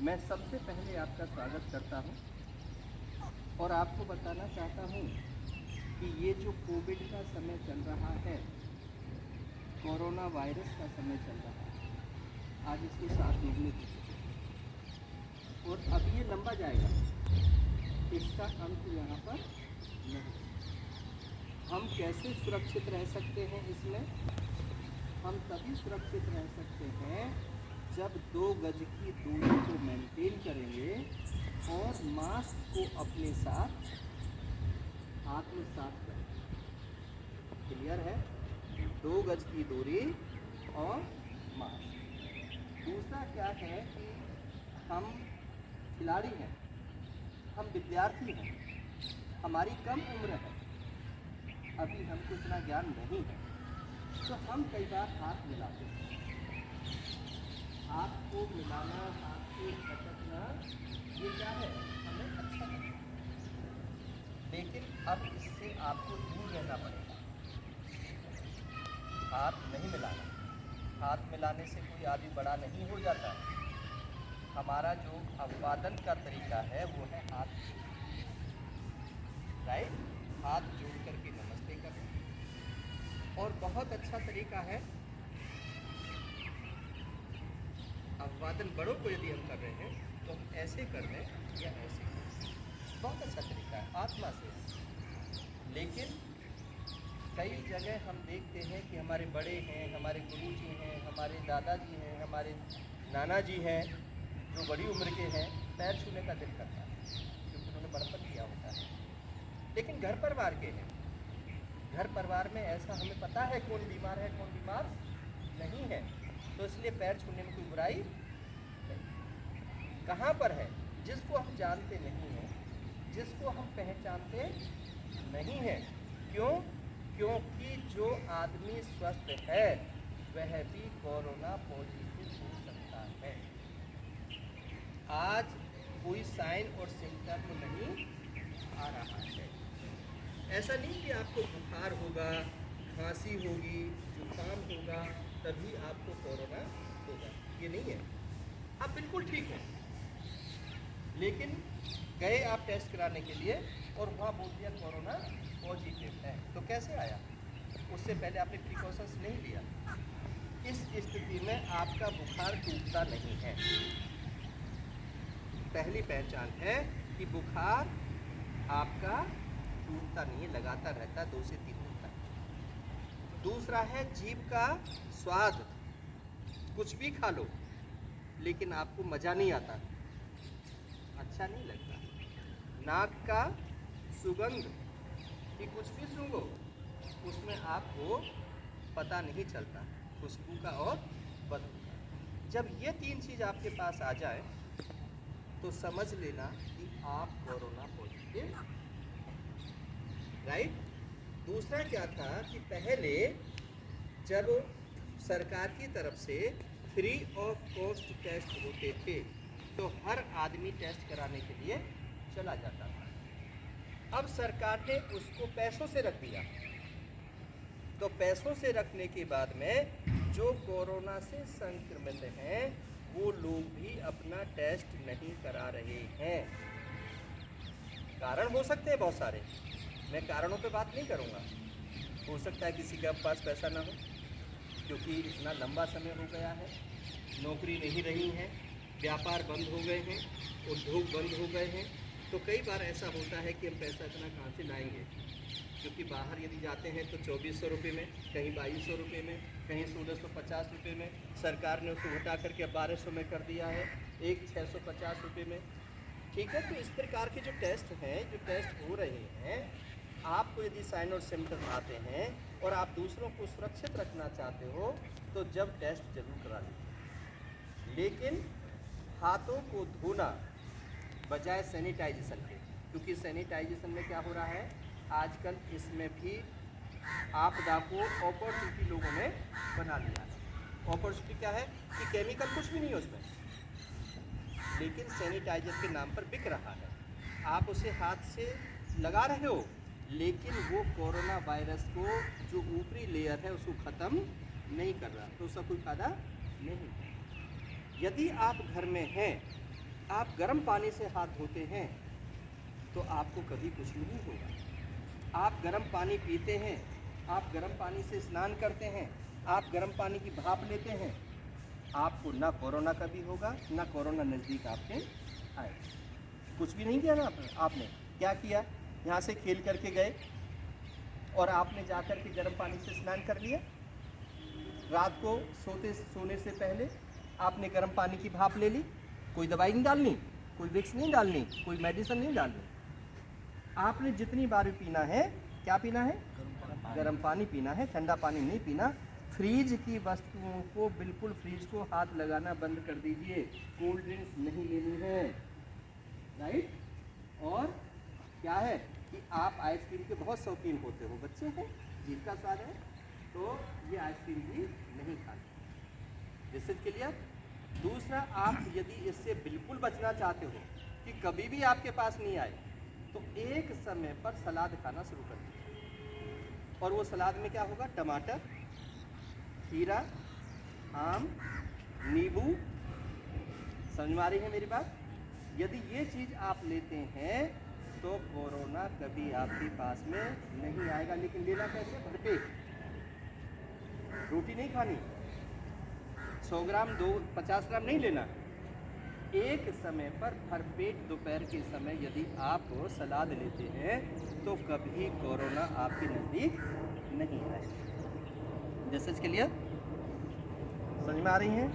मैं सबसे पहले आपका स्वागत करता हूं और आपको बताना चाहता हूं कि ये जो कोविड का समय चल रहा है, कोरोना वायरस का समय चल रहा है, आज इसको 7 महीने हो चुके हैं और अब ये लंबा जाएगा। इसका अंत यहाँ पर नहीं। हम कैसे सुरक्षित रह सकते हैं इसमें? हम तभी सुरक्षित रह सकते हैं जब 2 गज की दूरी को मेंटेन करेंगे और मास्क को अपने साथ आत्मसात करेंगे। क्लियर है? 2 गज की दूरी और मास्क। दूसरा क्या है कि हम खिलाड़ी हैं, हम विद्यार्थी हैं, हमारी कम उम्र है, अभी हमको इतना ज्ञान नहीं है, तो हम कई बार हाथ मिलाते हैं। हाथ को मिलाना, हाथ को झटकना, ये क्या है? हमें अच्छा लगता है, लेकिन अब इससे आपको दूर रहना पड़ेगा। हाथ नहीं मिलाना। हाथ मिलाने से कोई आदमी बड़ा नहीं हो जाता। हमारा जो अभिवादन का तरीका है वो है हाथ, राइट? हाथ जोड़ करके नमस्ते करना। और बहुत अच्छा तरीका है अभिवादन बड़ों को यदि हम कर रहे हैं तो हम ऐसे कर रहे हैं या ऐसे कर रहे हैं। बहुत अच्छा तरीका है आत्मा से। लेकिन कई जगह हम देखते हैं कि हमारे बड़े हैं, हमारे गुरुजी हैं, हमारे दादाजी हैं, हमारे नाना जी हैं, जो बड़ी उम्र के हैं, पैर छूने का दिल करता है क्योंकि उन्होंने बड़पन किया होता है। लेकिन घर परिवार के हैं, घर परिवार में ऐसा हमें पता है कौन बीमार है कौन बीमार नहीं है, तो इसलिए पैर छूने में कोई बुराई नहीं। कहाँ पर है? जिसको हम जानते नहीं हैं, जिसको हम पहचानते नहीं हैं। क्यों? क्योंकि जो आदमी स्वस्थ है वह भी कोरोना पॉजिटिव हो सकता है। आज कोई साइन और सिम्टम नहीं आ रहा है। ऐसा नहीं कि आपको बुखार होगा, खांसी होगी, जुकाम होगा तभी आपको कोरोना होगा, ये नहीं है। आप बिल्कुल ठीक हैं, लेकिन गए आप टेस्ट कराने के लिए और वहाँ बोल दिया कोरोना पॉजिटिव है, तो कैसे आया? उससे पहले आपने प्रिकॉशंस नहीं लिया। इस स्थिति में आपका बुखार टूटता नहीं है। पहली पहचान है कि बुखार आपका टूटता नहीं है, लगातार रहता है 2 से 3 दिन तक। दूसरा है जीभ का स्वाद। कुछ भी खा लो लेकिन आपको मज़ा नहीं आता, अच्छा नहीं लगता। नाक का सुगंध कि कुछ भी सूंघो उसमें आपको पता नहीं चलता, खुशबू का और बदबू का। जब ये 3 चीज़ आपके पास आ जाए तो समझ लेना कि आप कोरोना पॉजिटिव, राइट? दूसरा क्या था कि पहले जब सरकार की तरफ से फ्री ऑफ कॉस्ट टेस्ट होते थे तो हर आदमी टेस्ट कराने के लिए चला जाता था। अब सरकार ने उसको पैसों से रख दिया, तो पैसों से रखने के बाद में जो कोरोना से संक्रमित हैं वो लोग भी अपना टेस्ट नहीं करा रहे हैं। कारण हो सकते हैं बहुत सारे, मैं कारणों पे बात नहीं करूँगा। हो सकता है किसी के पास पैसा ना हो क्योंकि इतना लंबा समय हो गया है, नौकरी नहीं रही है, व्यापार बंद हो गए हैं, उद्योग बंद हो गए हैं, तो कई बार ऐसा होता है कि हम पैसा इतना कहाँ से लाएंगे, क्योंकि बाहर यदि जाते हैं तो 2400 रुपये में, कहीं 2200 रुपये में, कहीं 1650 रुपये में। सरकार ने उसको घटा करके 1200 में कर दिया है, एक 650 रुपये में। ठीक है, तो इस प्रकार के जो टेस्ट हैं, जो टेस्ट हो रहे हैं, आपको यदि साइन और सिम्टम आते हैं और आप दूसरों को सुरक्षित रखना चाहते हो तो जब टेस्ट जरूर करा लीजिए, लेकिन हाथों को धोना बजाय सैनिटाइजेशन के, क्योंकि सैनिटाइजेशन में क्या हो रहा है आजकल, इसमें भी आपदा को अपॉर्चुनिटी लोगों ने बना लिया है। अपॉर्चुनिटी क्या है कि केमिकल कुछ भी नहीं है उसमें, लेकिन सैनिटाइजर के नाम पर बिक रहा है। आप उसे हाथ से लगा रहे हो लेकिन वो कोरोना वायरस को जो ऊपरी लेयर है उसको ख़त्म नहीं कर रहा, तो उसका कोई फ़ायदा नहीं। यदि आप घर में हैं आप गर्म पानी से हाथ धोते हैं तो आपको कभी कुछ नहीं होगा। आप गर्म पानी पीते हैं, आप गर्म पानी से स्नान करते हैं, आप गर्म पानी की भाप लेते हैं, आपको ना कोरोना कभी होगा, ना कोरोना नज़दीक आपके आए। कुछ भी नहीं किया ना आपने क्या किया? यहाँ से खेल करके गए और आपने जा कर के गर्म पानी से स्नान कर लिया। रात को सोने से पहले आपने गर्म पानी की भाप ले ली। कोई दवाई नहीं डालनी, कोई विक्स नहीं डालनी, कोई मेडिसिन नहीं डालनी। आपने जितनी बार भी पीना है, क्या पीना है? गर्म पानी पीना है, ठंडा पानी नहीं पीना। फ्रीज की वस्तुओं को बिल्कुल, फ्रीज को हाथ लगाना बंद कर दीजिए। कोल्ड ड्रिंक्स नहीं लेनी है, राइट। और क्या है कि आप आइसक्रीम के बहुत शौकीन होते हो, बच्चे हैं, जीभ का स्वाद है, तो ये आइसक्रीम भी नहीं खानी। This is clear. दूसरा, आप यदि इससे बिल्कुल बचना चाहते हो कि कभी भी आपके पास नहीं आए, तो एक समय पर सलाद खाना शुरू कर दीजिए। और वो सलाद में क्या होगा? टमाटर, खीरा, आम, नींबू। समझ में आ रही है मेरी बात? यदि ये चीज़ आप लेते हैं तो कोरोना कभी आपके पास में नहीं आएगा। लेकिन लेना कैसे? भरपेट। रोटी नहीं खानी, 100 ग्राम 50 ग्राम नहीं लेना। एक समय पर भरपेट दोपहर के समय यदि आप सलाद लेते हैं तो कभी कोरोना आपके नज़दीक नहीं आएगा। This is clear. समझ में आ रही हैं?